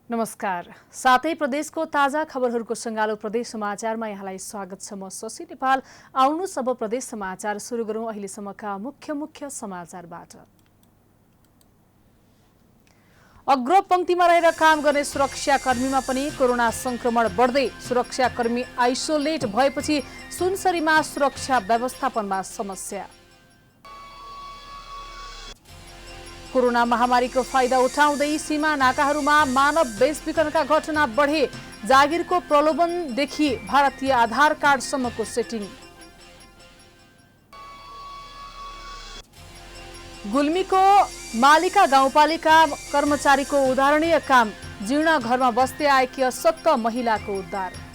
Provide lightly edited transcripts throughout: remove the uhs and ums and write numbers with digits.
नमस्कार। साथै प्रदेशको ताजा खबरहरूको सङ्गालो प्रदेश समाचारमा यहाँलाई स्वागत छ। म शशि नेपाल। आउनुहोस् अब प्रदेश समाचार सुरु गरौँ अहिलेसम्मका मुख्य समाचारबाट। अग्रपङ्क्तिमा रहेर काम गर्ने सुरक्षाकर्मीमा पनि कोरोना संक्रमण बढ्दै। सुरक्षाकर्मी आइसोलेट भएपछि सुनसरीमा सुरक्षा व्यवस्थापनमा समस्या। कोरोना महामारीको फाइदा उठाउँदै सीमा नाकाहरूमा मानव बेचबिखनका घटना बढे। जागिरको प्रलोभनदेखि भारतीय आधार कार्डसम्मको सेटिङ। गुल्मीको मालिका गाउँपालिका कर्मचारीको उदाहरणीय काम। जीर्ण घरमा बस्दै आएकी अशक्त महिलाको उद्धार।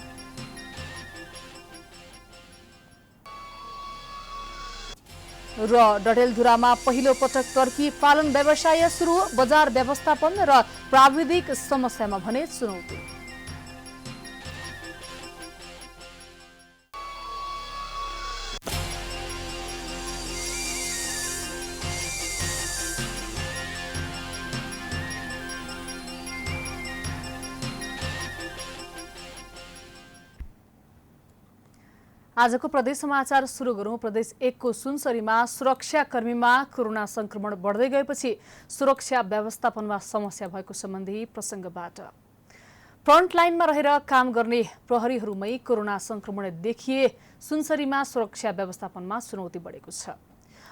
र डडेलधुरामा पहिलो पटक टर्की पालन व्यवसाय सुरु। बजार व्यवस्थापन र प्राविधिक समस्यामा भने चुनौती। आजको प्रदेश समाचार सुरु गरौँ। प्रदेश 1 को सुनसरीमा सुरक्षाकर्मीमा कोरोना संक्रमण बढ्दै गएपछि सुरक्षा व्यवस्थापनमा समस्या भएको सम्बन्धी प्रसङ्गबाट। फ्रन्टलाइनमा रहेर काम गर्ने प्रहरीहरूमै कोरोना संक्रमण देखिए सुनसरीमा सुरक्षा व्यवस्थापनमा चुनौती बढेको छ।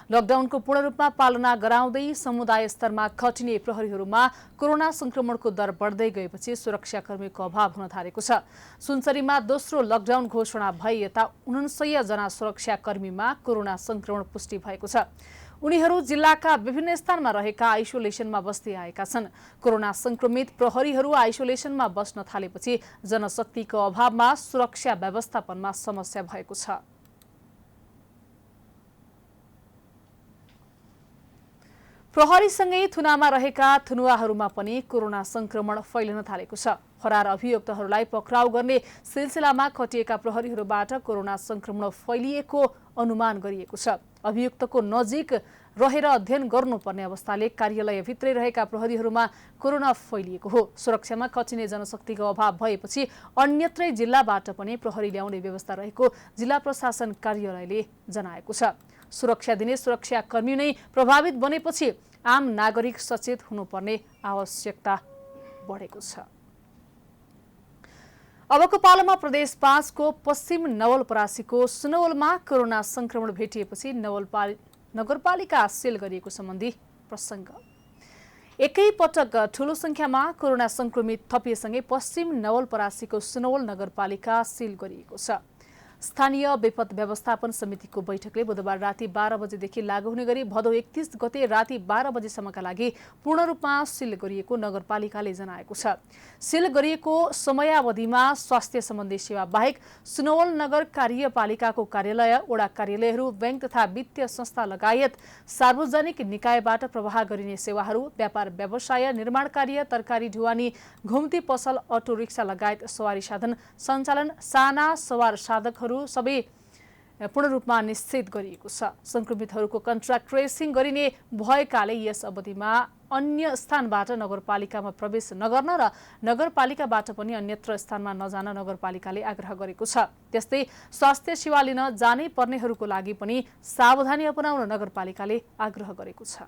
लकडाउनको पूर्ण रूपमा पालना गराउँदै समुदाय स्तरमा खटिने प्रहरीहरूमा कोरोना संक्रमणको दर बढ्दै गएपछि सुरक्षाकर्मीको अभाव हुन थालेको छ। सुनसरीमा दोस्रो लकडाउन घोषणा भए यता 49 जना सुरक्षाकर्मीमा कोरोना संक्रमण पुष्टि भएको छ। उनीहरू जिल्लाका विभिन्न स्थानमा रहेका आइसोलेसनमा बस्दै आएका छन्। कोरोना संक्रमित प्रहरीहरू आइसोलेसनमा बस्न थालेपछि जनशक्तिको अभावमा सुरक्षा व्यवस्थापनमा समस्या भएको छ। प्रहरीसँगै थुनामा रहेका थुनुवाहरूमा पनि कोरोना संक्रमण फैलिन थालेको छ। फरार अभियुक्तहरूलाई पक्राउ गर्ने सिलसिलामा खटिएका प्रहरीहरूबाट कोरोना संक्रमण फैलिएको अनुमान गरिएको छ। अभियुक्तको नजिक रहेर अध्ययन गर्नुपर्ने अवस्थाले कार्यालयभित्रै रहेका प्रहरीहरूमा कोरोना फैलिएको हो। सुरक्षामा खटिने जनशक्तिको अभाव भएपछि अन्यत्रै जिल्लाबाट पनि प्रहरी ल्याउने व्यवस्था रहेको जिल्ला प्रशासन कार्यालयले जनाएको छ। सुरक्षा दिने सुरक्षाकर्मी नै प्रभावित बनेपछि आम नागरिक सचेत हुनुपर्ने आवश्यकता बढेको छ। अबको पालोमा प्रदेश 5 को पश्चिम नवलपरासीको सुनवलमा कोरोना संक्रमण भेटिएपछि नगरपालिका सिल गरिएको सम्बन्धी प्रसङ्ग। एकै पटक ठूलो संख्यामा कोरोना संक्रमित थपिएसँगै पश्चिम नवलपरासीको सुनवल नगरपालिका सिल गरिएको छ। स्थानीय विपद व्यवस्थापन समितिको बैठकले बुधबार राति 12 बजेदेखि लागू हुने गरी भदौ 31 गते राति 12 बजेसम्मका लागि पूर्ण रूपमा सिल गरिएको नगरपालिकाले जनाएको छ। सिल गरिएको समयावधिमा स्वास्थ्य सम्बन्धी सेवा बाहेक सुनवल नगर कार्यपालिकाको कार्यालय, वडा कार्यालयहरू, बैंक तथा वित्तीय संस्था लगायत सार्वजनिक निकायबाट प्रवाह गरिने सेवाहरू, व्यापार व्यवसाय, निर्माण कार्य, तरकारी ढुवानी, घुम्ती पसल, अटो रिक्सा लगायत सवारी साधन सञ्चालन, साना सवार साधकहरू सबै पूर्ण रूपमा निश्चित गरिएको छ। संक्रमितहरूको कन्ट्र्याक्ट ट्रेसिङ गरिने भएकाले यस अवधिमा अन्य स्थानबाट नगरपालिकामा प्रवेश नगर्न र नगरपालिकाबाट पनि अन्यत्र स्थानमा नजान नगरपालिकाले आग्रह गरेको छ। त्यस्तै स्वास्थ्य सेवा लिन जानै पर्नेहरूको लागि पनि सावधानी अपनाउन नगरपालिकाले आग्रह गरेको छ।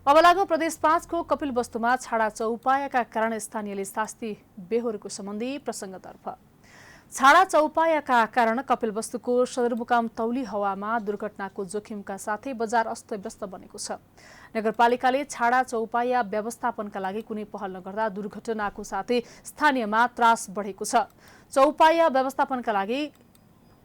अब लागौँ प्रदेश 5 को कपिलवस्तुमा छाडा चौपायाका कारण स्थानीयले शास्ति बेहोरेको सम्बन्धी प्रसङ्गतर्फ। छाडा चौपायाका कारण कपिलवस्तुको सदरमुकाम तौली हवामा दुर्घटनाको जोखिमका साथै बजार अस्तव्यस्त बनेको छ। नगरपालिकाले छाडा चौपाया व्यवस्थापनका लागि कुनै पहल नगर्दा दुर्घटनाको साथै स्थानीयमा त्रास बढेको छ। चौपाया व्यवस्थापनका लागि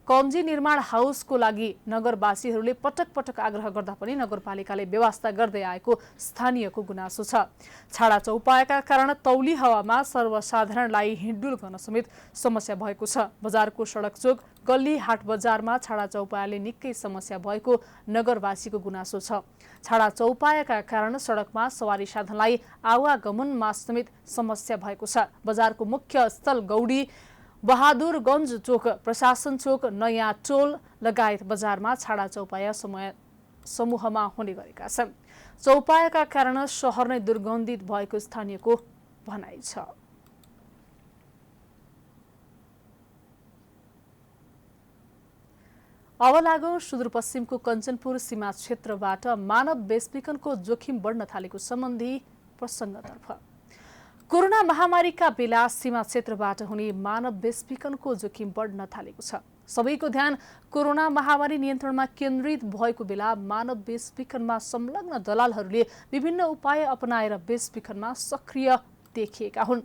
कन्जी निर्माण हाउसको लागि नगरवासीहरूले पटक पटक आग्रह गर्दा पनि नगरपालिकाले व्यवस्था गर्दै आएको स्थानीयको गुनासो छ। छाडा चौपायाका कारण तौली हावामा सर्वसाधारणलाई हिँडडुल गर्न समेत समस्या भएको छ। बजारको सडक चोक, गल्ली, हाट बजारमा छाडा चौपायाले निकै समस्या भएको नगरवासीको गुनासो छ। छाडा चौपायाका कारण सडकमा सवारी साधनलाई आवागमनमा समेत समस्या भएको छ। बजारको मुख्य स्थल गौडी, बहादुरगञ्ज चोक, प्रशासन चोक, नयाँ टोल लगायत बजारमा छाडा चौपाया समूहमा हुने गरेका छन्। चौपायाका कारण शहर नै दुर्गन्धित भएको स्थानीयको भनाइ छ। अब लागौं सुदूरपश्चिमको कञ्चनपुर सीमा क्षेत्रबाट मानव बेचबिखनको जोखिम बढ्न थालेको सम्बन्धी प्रसङ्गतर्फ। कोरोना महामारीका बेला सीमा क्षेत्रबाट हुने मानव बेचबिखनको जोखिम बढ्न थालेको छ। सबैको ध्यान कोरोना महामारी नियन्त्रणमा केन्द्रित भएको बेला मानव बेचबिखनमा संलग्न दलालहरूले विभिन्न उपाय अपनाएर बेचबिखनमा सक्रिय देखिएका हुन्।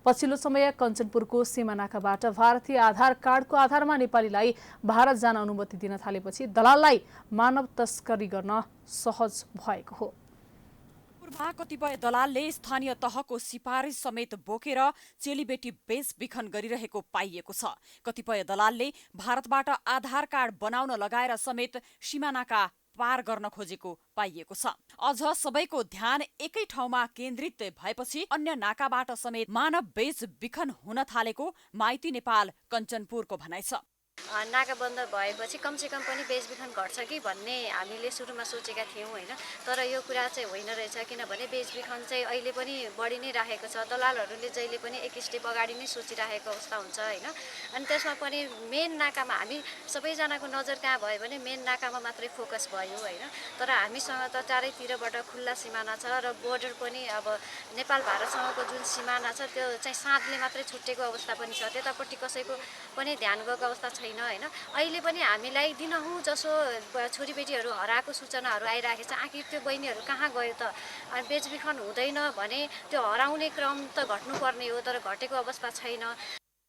पछिल्लो समय कञ्चनपुरको सीमानाकाबाट भारतीय आधार कार्डको आधारमा नेपालीलाई भारत जान अनुमति दिन थालेपछि दलाललाई मानव तस्करी गर्न सहज भएको हो। कतिपय दलालले स्थानीय तहको सिफारिस समेत बोकेर चेलीबेटी बेचबिखन गरिरहेको पाइएको छ। कतिपय दलालले भारतबाट आधार कार्ड बनाउन लगाएर समेत सीमानाका पार गर्न खोजेको पाइएको छ। अझ सबैको ध्यान एकै ठाउँमा केन्द्रित भएपछि अन्य नाकाबाट समेत मानव बेचबिखन हुन थालेको माइती नेपाल कञ्चनपुरको भनाइ छ। नाका बन्द भएपछि कमसेकम पनि बेचबिखन घट्छ कि भन्ने हामीले सुरुमा सोचेका थियौँ होइन, तर यो कुरा चाहिँ होइन रहेछ। किनभने बेचबिखन चाहिँ अहिले पनि बढी नै राखेको छ। दलालहरूले जहिले पनि एक स्टेप अगाडि नै सोचिराखेको अवस्था हुन्छ होइन। अनि त्यसमा पनि मेन नाकामा हामी सबैजनाको नजर कहाँ भयो भने मेन नाकामा मात्रै फोकस भयो होइन। तर हामीसँग त चारैतिरबाट खुल्ला सिमाना छ र बोर्डर पनि अब नेपाल भारतसँगको जुन सिमाना छ त्यो चाहिँ साँधले मात्रै छुट्टेको अवस्था पनि छ। त्यतापट्टि कसैको पनि ध्यान गएको अवस्था छैन होइन। अहिले पनि हामीलाई दिनहुँ जसो छोरीबेटीहरू हराएको सूचनाहरू आइरहेको छ। आखिर त्यो बहिनीहरू कहाँ गयो त? बेचबिखन हुँदैन भने त्यो हराउने क्रम त घट्नुपर्ने हो, तर घटेको अवस्था छैन।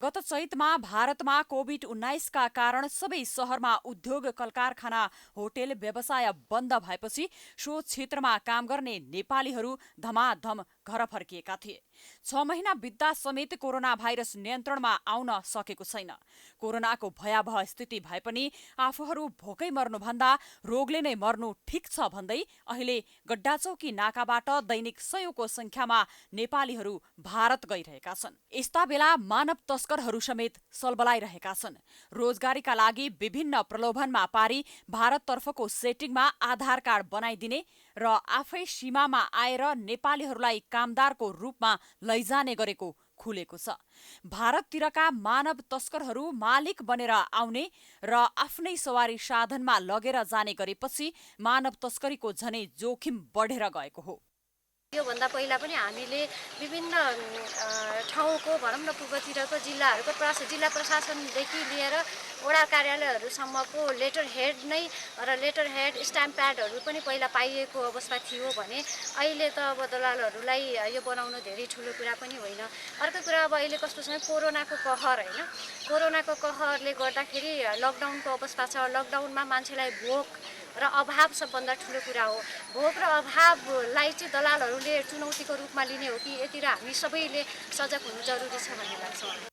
गत चैतमा भारतमा कोभिड-19 का कारण सबै शहरमा उद्योग, कलकारखाना, होटेल व्यवसाय बन्द भएपछि सो क्षेत्रमा काम गर्ने नेपालीहरू धमाधम घर फर्किएका थिए। 6 महिना बित्दा समेत कोरोना भाइरस नियन्त्रणमा आउन सकेको छैन। कोरोनाको भयावह स्थिति भए पनि आफूहरू भोकै मर्नुभन्दा रोगले नै मर्नु ठिक छ भन्दै अहिले गड्डाचौकी नाकाबाट दैनिक सयौंको संख्यामा नेपालीहरू भारत गइरहेका छन्। यस्ता बेला मानव तस्करहरू समेत सलबलाइरहेका छन्। रोजगारीका लागि विभिन्न प्रलोभनमा पारी भारततर्फको सेटिङमा आधार कार्ड बनाइदिने र आफै सीमामा आएर नेपालीहरूलाई कामदारको रूपमा लैजाने गरेको खुलेको छ। भारततिरका मानव तस्करहरू मालिक बनेर आउने र आफ्नै सवारी साधनमा लगेर जाने गरेपछि मानव तस्करीको झनै जोखिम बढेर गएको हो। योभन्दा पहिला पनि हामीले विभिन्न ठाउँको भनौँ न पूर्वतिरको जिल्ला प्रशासनदेखि लिएर वडा कार्यालयहरूसम्मको लेटर हेड नै र लेटर हेड स्ट्याम्प प्याडहरू पनि पहिला पाइएको अवस्था थियो भने अहिले त अब दलालहरूलाई यो बनाउनु धेरै ठुलो कुरा पनि होइन। अर्को कुरा अब अहिले कस्तो छ कोरोनाको कहर होइन। कोरोनाको कहरले गर्दाखेरि लकडाउनको अवस्था छ। लकडाउनमा मान्छेलाई भोक र अभाव सबभन्दा ठुलो कुरा हो। भोक र अभावलाई चाहिँ दलालहरूले चुनौतीको रूपमा लिने हो कि यतिर हामी सबैले सजग हुनु जरुरी छ भन्ने लाग्छ।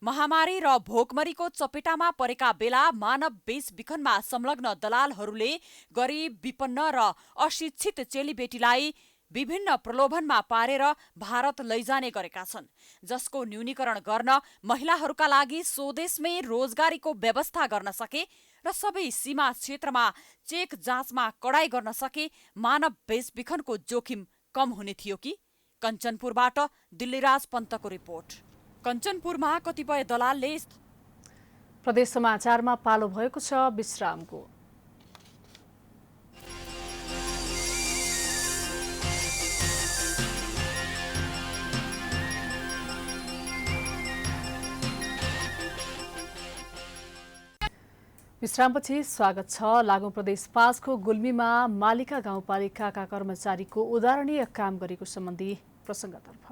महामारी र भोकमरीको चपेटामा परेका बेला मानव बेचबिखनमा संलग्न दलालहरूले गरिब, विपन्न र अशिक्षित चेलीबेटीलाई विभिन्न प्रलोभनमा पारेर भारत लैजाने गरेका छन्, जसको न्यूनीकरण गर्न महिलाहरूका लागि स्वदेशमै रोजगारीको व्यवस्था गर्न सके र सबै सीमा क्षेत्रमा चेक जाँचमा कडाई गर्न सके मानव बेचबिखनको जोखिम कम हुने थियो कि? कञ्चनपुरबाट दिल्लीराज पन्तको रिपोर्ट। कञ्चनपुरमा कतिपय दलालले प्रदेश समाचारमा पालो भएको छ विश्रामको। विश्रामपछि स्वागत छ। लागौं प्रदेश 5 को गुल्मीमा मालिका गाउँपालिकाका कर्मचारीको उदाहरणीय काम गरेको सम्बन्धी प्रसङ्गतर्फ।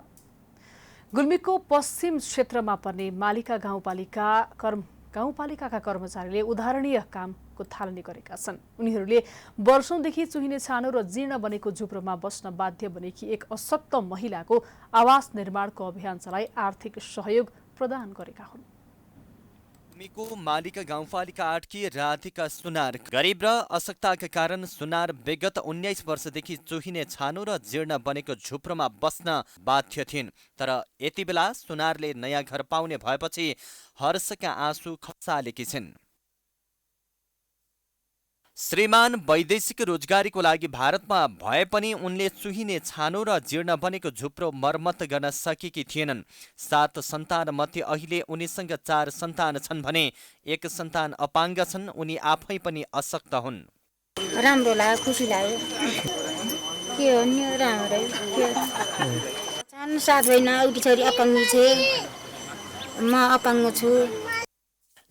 गुल्मीको पश्चिम क्षेत्रमा पर्ने मालिका गाउँपालिकाका कर्मचारीले उदाहरणीय कामको थालनी गरेका छन्। उनीहरूले वर्षौंदेखि चुहिने छानो र जीर्ण बनेको झुप्रोमा बस्न बाध्य बनेकी एक अशक्त महिलाको आवास निर्माणको अभियान चलाई आर्थिक सहयोग प्रदान गरेका हुन्। गुल्मीको मालिका गाउँपालिका 8 की राधिका सुनार गरिब र अशक्तताका कारण सुनार विगत 19 वर्षदेखि चुहिने छानो र जीर्ण बनेको झुप्रोमा बस्न बाध्य थिइन्। तर यति बेला सुनारले नयाँ घर पाउने भएपछि हर्षका आँसु खसालेकी छिन्। श्रीमान वैदेशिक रोजगारीको लागि भारतमा भए पनि उनले चुहिने छानो र जीर्ण बनेको झुप्रो मर्मत गर्न सकेकी थिएनन्। 7 सन्तान मध्ये अहिले उनीसँग 4 सन्तान छन् भने 1 सन्तान अपाङ्ग छन्। उनी आफै पनि अशक्त हुन्। राम्रो लाग्यो, खुसी लाग्यो। के हो नि राम्रै छन्। 7 महिना एउटी छोरी अपाङ्ग छे, म अपाङ्ग छु।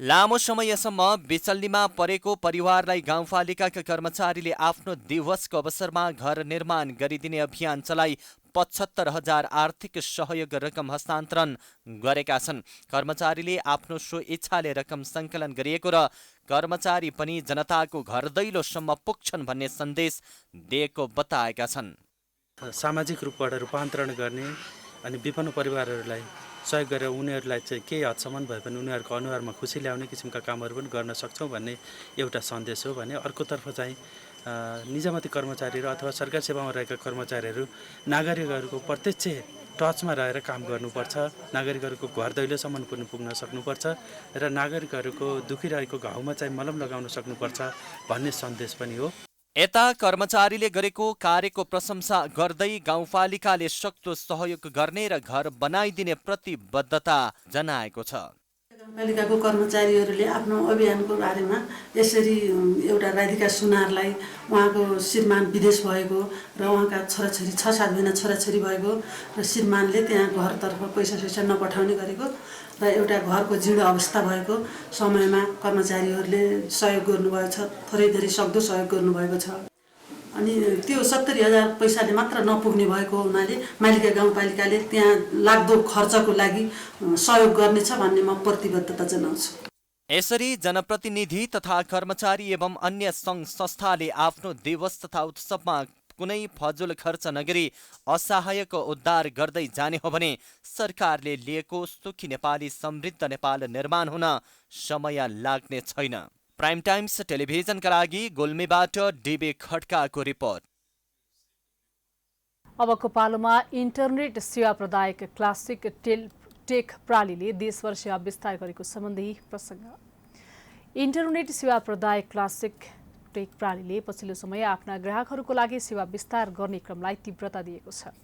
लामो समयसम्म बेचल्लीमा परेको परिवारलाई गाउँपालिकाका कर्मचारीले आफ्नो दिवसको अवसरमा घर निर्माण गरिदिने अभियान चलाई 75,000 आर्थिक सहयोग रकम हस्तान्तरण गरेका छन्। कर्मचारीले आफ्नो स्वइच्छाले रकम सङ्कलन गरिएको र कर्मचारी पनि जनताको घर दैलोसम्म पुग्छन् भन्ने सन्देश दिएको बताएका छन्। सामाजिक रूपबाट रूपान्तरण गर्ने अनि विपन्न परिवारहरूलाई सहयोग गरेर उनीहरूलाई चाहिँ केही हदसम्म भए पनि उनीहरूको अनुहारमा खुसी ल्याउने किसिमका कामहरू पनि गर्न सक्छौँ भन्ने एउटा सन्देश हो भने अर्कोतर्फ चाहिँ निजामती कर्मचारीहरू अथवा सरकारी सेवामा रहेका कर्मचारीहरू नागरिकहरूको प्रत्यक्ष टचमा रहेर काम गर्नुपर्छ। नागरिकहरूको घर दैलोसम्म पनि पुग्न सक्नुपर्छ र नागरिकहरूको दुखिरहेको घाउमा चाहिँ मलम लगाउन सक्नुपर्छ भन्ने सन्देश पनि हो। यता कर्मचारीले गरेको कार्यको प्रशंसा गर्दै गाउँपालिकाले सक्दो सहयोग गर्ने र घर बनाइदिने प्रतिबद्धता जनाएको छ। गाउँपालिकाको कर्मचारीहरूले आफ्नो अभियानको बारेमा यसरी एउटा राधिका सुनारलाई उहाँको श्रीमान विदेश भएको र उहाँका छोराछोरी 6-7 महिना छोराछोरी भएको र श्रीमानले त्यहाँ घरतर्फ पैसा नपठाउने गरेको र एउटा घरको जीर्ण अवस्था भएको समयमा कर्मचारीहरूले सहयोग गर्नुभएको छ। थोरै सक्दो सहयोग गर्नुभएको छ। अनि त्यो 70,000 पैसाले मात्र नपुग्ने भएको हुनाले मालिका गाउँपालिकाले त्यहाँ लाग्दो खर्चको लागि सहयोग गर्नेछ भन्ने म प्रतिबद्धता जनाउँछु। यसरी जनप्रतिनिधि तथा कर्मचारी एवं अन्य सङ्घ संस्थाले आफ्नो दिवस तथा उत्सवमा कुनै फजुल खर्च नगरी असहायको उद्धार गर्दै जाने हो भने सरकारले लिएको सुखी नेपाली समृद्ध नेपाल निर्माण हुन समय लाग्ने छैन। प्राइम टाइम्स टेलिभिजनका लागि गुल्मीबाट डिबी खड्काको रिपोर्ट। अबको पालोमा इन्टरनेट सेवा प्रदायक क्लासिक टेक प्रालीले देशभर सेवा विस्तार गरेको सम्बन्धी प्रसङ्ग। इन्टरनेट सेवा प्रदायक क्लासिक टेक प्रालीले पछिल्लो समय आफ्ना ग्राहकहरूको लागि सेवा विस्तार गर्ने क्रमलाई तीव्रता दिएको छ।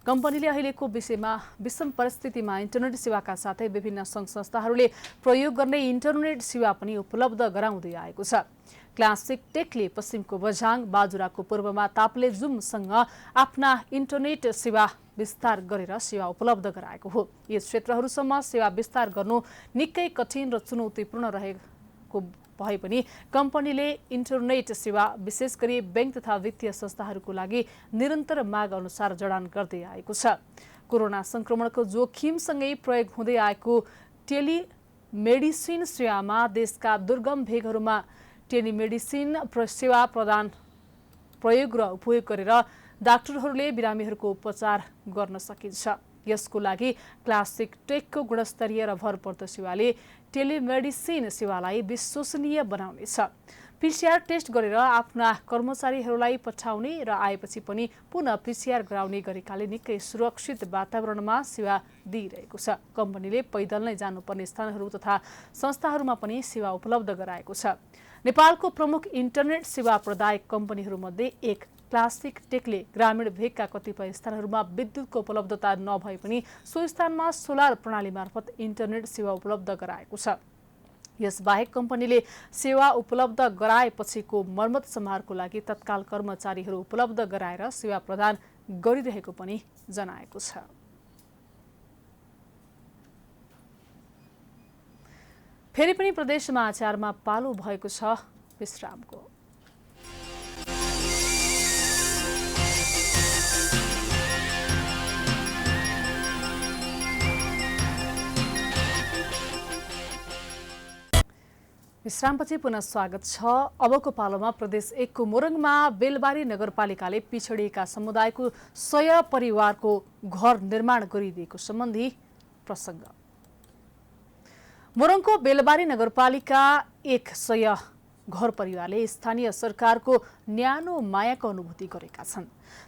कम्पनीले अहिलेको विषम परिस्थितिमा इन्टरनेट सेवाका साथै विभिन्न सङ्घ संस्थाहरूले प्रयोग गर्ने इन्टरनेट सेवा पनि उपलब्ध गराउँदै आएको छ। क्लासिक टेकले पश्चिमको बझाङ, बाजुराको पूर्वमा ताप्लेजुमसँग आफ्ना इन्टरनेट सेवा विस्तार गरेर सेवा उपलब्ध गराएको हो। यस क्षेत्रहरूसम्म सेवा विस्तार गर्नु निकै कठिन र चुनौतीपूर्ण रहेको भए पनि कम्पनीले इन्टरनेट सेवा विशेष गरी बैंक तथा वित्तीय संस्थाहरूको लागि निरन्तर माग अनुसार जडान गर्दै आएको छ। कोरोना संक्रमणको जोखिमसँगै प्रयोग हुँदै आएको टेलिमेडिसिन सेवामा देशका दुर्गम भेगहरूमा टेलिमेडिसिन सेवा प्रयोग र उपयोग गरेर डाक्टरहरूले बिरामीहरूको उपचार गर्न सकिन्छ। यसको लागि क्लासिक टेकको गुणस्तरीय र भरपर्दो सेवाले टेलिमेडिसिन सेवालाई विश्वसनीय बनाउनेछ। पीसीआर टेस्ट गरेर आफ्ना कर्मचारीहरूलाई पठाउने र आएपछि पनि पुनः पीसीआर गराउने गरेकाले निकै सुरक्षित वातावरणमा सेवा दिइरहेको छ। कम्पनीले पैदल नै जानुपर्ने स्थानहरू तथा संस्थाहरूमा पनि सेवा उपलब्ध गराएको छ। नेपालको प्रमुख इन्टरनेट सेवा प्रदायक कम्पनीहरूमध्ये एक क्लासिक टेकले ग्रामीण भेगका कतिपय स्थानहरूमा विद्युतको उपलब्धता नभए पनि सो स्थानमा सोलर प्रणाली मार्फत इन्टरनेट सेवा उपलब्ध गराएको छ। यसबाहेक कम्पनीले सेवा उपलब्ध गराएपछिको मर्मत सम्हारको लागि तत्काल कर्मचारीहरू उपलब्ध गराएर सेवा प्रदान गरिरहेको पनि जनाएको छ। फेरि पनि प्रदेश समाचारमा पालो भएको छ विश्रामको। विश्रामपछि पुनः स्वागत छ। अबको पालोमा प्रदेश 1 को मोरङमा बेलबारी नगरपालिकाले पिछडिएका समुदायको 100 परिवारको घर निर्माण गरिदिएको सम्बन्धी प्रसङ्ग। मोरङको बेलबारी नगरपालिका 100 घर परिवारले स्थानीय सरकारको न्यानो मायाको अनुभूति गरेका छन्।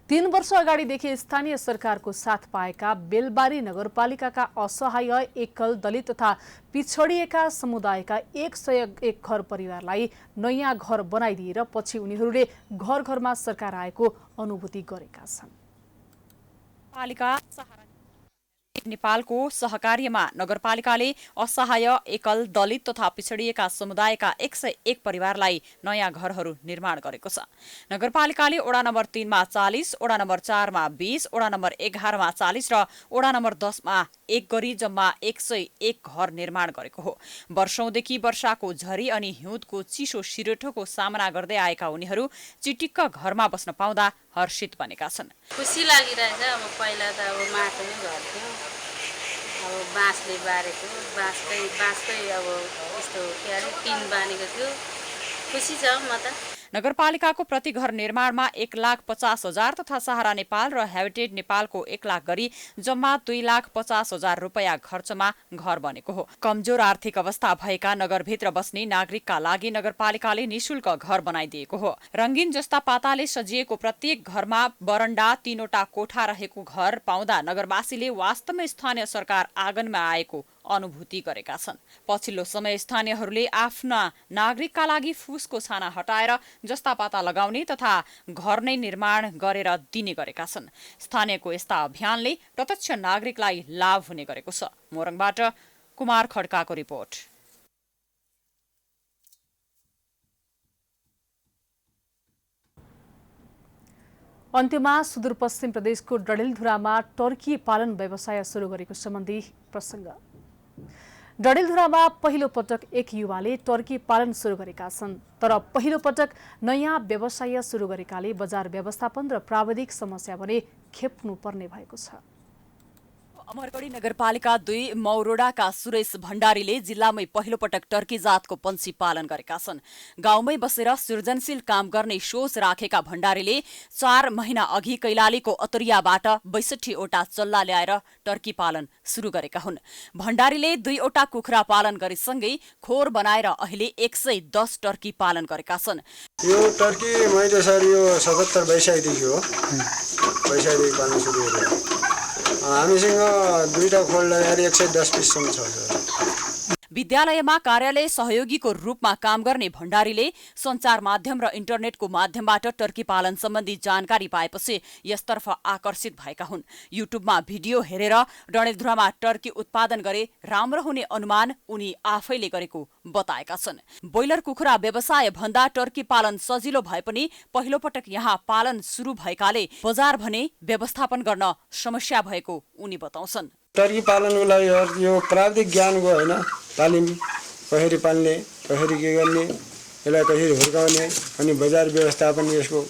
3 वर्ष अगाडिदेखि स्थानीय सरकारको साथ पाएका बेलबारी नगरपालिकाका असहाय, एकल, दलित तथा पिछडिएका समुदायका 101 घर परिवारलाई नयाँ घर बनाइदिएर पछि उनीहरूले घर घरमा सरकार आएको अनुभूति गरेका छन्। पालिका नेपालको सहकार्यमा नगरपालिकाले असहाय, एकल, दलित तथा पिछडिएका समुदायका 101 परिवारलाई नयाँ घरहरू निर्माण गरेको छ। नगरपालिकाले वडा नम्बर 3 मा 40, वडा नम्बर 4 मा 20, वडा नम्बर 11 मा 40 र वडा नम्बर 10 मा 1 गरी जम्मा 101 घर निर्माण गरेको हो। वर्षौंदेखि वर्षाको झरी अनि हिउँदको चिसो सिरेठोको सामना गर्दै आएका उनीहरू चिटिक्क घरमा बस्न पाउँदा हर्षित बनेका छन्। खुसी लागिरहेछ। अब पहिला त अब माटोमै घर थियो, अब बाँसले बारेको, बाँसकै अब यस्तो के अरे टिन बानेको थियो। खुसी छ म त। नगरपालिकाको प्रति घर निर्माणमा 1,50,000 तथा सहारा नेपाल र हेरिटेज नेपालको 1 लाख गरी जम्मा 2,50,000 रुपैयाँ खर्चमा घर बनेको हो। कमजोर आर्थिक अवस्था भएका नगरभित्र बस्ने नागरिकका लागि नगरपालिकाले निशुल्क घर बनाइदिएको हो। रंगीन जस्ता पाताले सजिएको प्रत्येक घरमा बरण्डा, 3वटा कोठा रहेको घर पाउँदा नगरवासीले वास्तवमै स्थानीय सरकार आँगनमा आएको अनुभूति गरेका छन्। पछिल्लो समय स्थानीयहरूले आफ्ना नागरिकका लागि फुसको छाना हटाएर जस्ता पाता लगाउने तथा घर नै निर्माण गरेर दिने गरेका छन्। स्थानीयको यस्ता अभियानले प्रत्यक्ष नागरिकलाई लाभ हुने गरेको छ। मोरङबाट कुमार खड्काको रिपोर्ट। अन्त्यमा सुदूरपश्चिम प्रदेशको डडेलधुरामा टर्की पालन व्यवसाय सुरु गरेको सम्बन्धी प्रसङ्ग। डडेलधुरामा पहिलो पटक एक युवाले टर्की पालन सुरु गरेका छन्। तर पहिलो पटक नयाँ व्यवसाय सुरु गरेकाले बजार व्यवस्थापन र प्राविधिक समस्या भने खेप्नु पर्ने भएको छ। अमरगढी नगरपालिका 2 मौरोडाका सुरेश भण्डारीले जिल्लामै पहिलो पटक टर्की जातको पंक्षी पालन गरेका छन्। गाउँमै बसेर सृजनशील काम गर्ने सोच राखेका भण्डारीले 4 महिना अघि कैलालीको अतरियाबाट 62वटा चल्ला ल्याएर टर्की पालन सुरु गरेका हुन्। भण्डारीले 2वटा कुखुरा पालन गरेसँगै खोर बनाएर अहिले 110 टर्की पालन गरेका छन्। यो टर्की मैले सर यो 77 वैशाखदेखि हो, वैशाखदेखि पालन सुरु गरेको। हामीसँग 2टा खोल लगाएर 110 पिससम्म छ सर। विद्यालयमा कार्यालय सहयोगीको रूपमा काम गर्ने भण्डारीले सञ्चार माध्यम र इन्टरनेटको माध्यमबाट टर्की पालन सम्बन्धी जानकारी पाएपछि यसतर्फ आकर्षित भएका हुन्। युट्युबमा भिडियो हेरेर डडेलधुरामा टर्की उत्पादन गरे राम्रो हुने अनुमान उनी आफैले गरेको बताएका छन्। ब्रोइलर कुखुरा व्यवसाय भन्दा टर्की पालन सजिलो भए पनि पहिलो पटक यहाँ पालन सुरु भएकाले बजार भने व्यवस्थापन गर्न समस्या भएको उनी बताउँछन्। टर्की पालनको लागि यो प्राविधिक ज्ञानको होइन, तालिम कसरी पाल्ने, कसरी के गर्ने, यसलाई कसरी हुर्काउने अनि बजार व्यवस्थापन यसको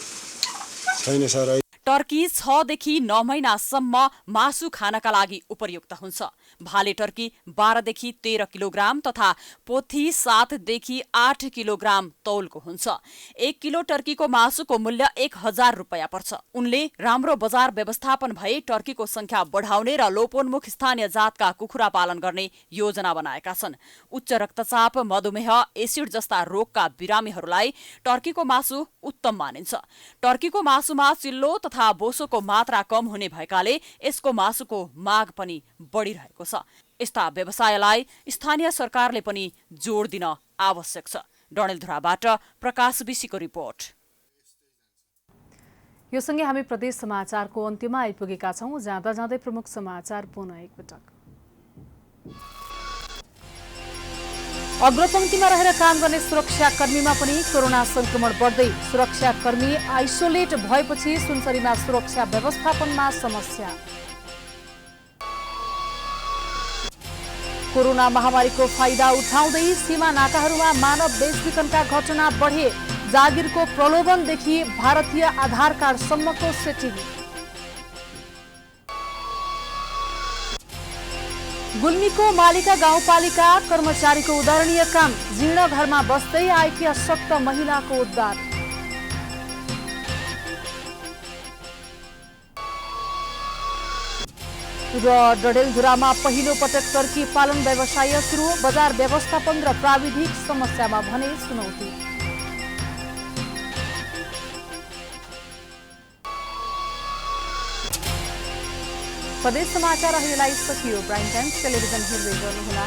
छैन सर। टर्की 6 देखि 9 महिनासम्म मासु खानका लागि उपयुक्त हुन्छ। भाले टर्की 12 देखि 13 किलोग्राम तथा पोथी 7 देखि 8 किलोग्राम तौलको हुन्छ। 1 किलो टर्कीको मासुको मूल्य 1000 रुपैयाँ पर्छ। उनले राम्रो बजार व्यवस्थापन भए टर्कीको संख्या बढाउने र लोपोन्मुख स्थानीय जातका कुखुरा पालन गर्ने योजना बनाएका छन्। उच्च रक्तचाप, मधुमेह, एसिड जस्ता रोगका बिरामीहरूलाई टर्कीको मासु उत्तम मानिन्छ। टर्कीको मासुमा चिल्लो तथा बोसोको मात्रा कम हुने भएकाले यसको मासुको माग पनि बढिरहेको छ। यस्ता व्यवसायलाई स्थानीय सरकारले पनि जोड दिन आवश्यक छ। डडेलधुराबाट प्रकाश विशीको रिपोर्ट। यो सँगै हामी प्रदेश समाचारको अन्त्यमा आइपुगेका छौं। जाँदा जाँदै प्रमुख समाचार पुनः एकपटक। अग्रपंक्तिमा रहेर काम गर्ने सुरक्षाकर्मीमा पनि कोरोना संक्रमण बढ्दै। सुरक्षाकर्मी आइसोलेट भएपछि सुनसरीमा सुरक्षा व्यवस्थापनमा समस्या। कोरोना महामारीको फाइदा उठाउँदै सीमा नाकाहरूमा मानव बेचबिखनका घटना बढे। जागिरको प्रलोभनदेखि भारतीय आधार कार्डसम्मको सेटिङ। गुल्मीको मालिका गाउँपालिका कर्मचारीको उदाहरणीय काम। जीर्ण घरमा बस्दै आएकी अशक्त महिलाको उद्धार। र डडेलधुरामा पहिलो पटक टर्की पालन व्यवसाय सुरु। बजार व्यवस्थापन र प्राविधिक समस्यामा भने चुनौती। प्रदेश समाचार अहिलेलाई सकियो। प्राइम टाइम्स टेलिभिजन हेर्दै गर्नुहोला।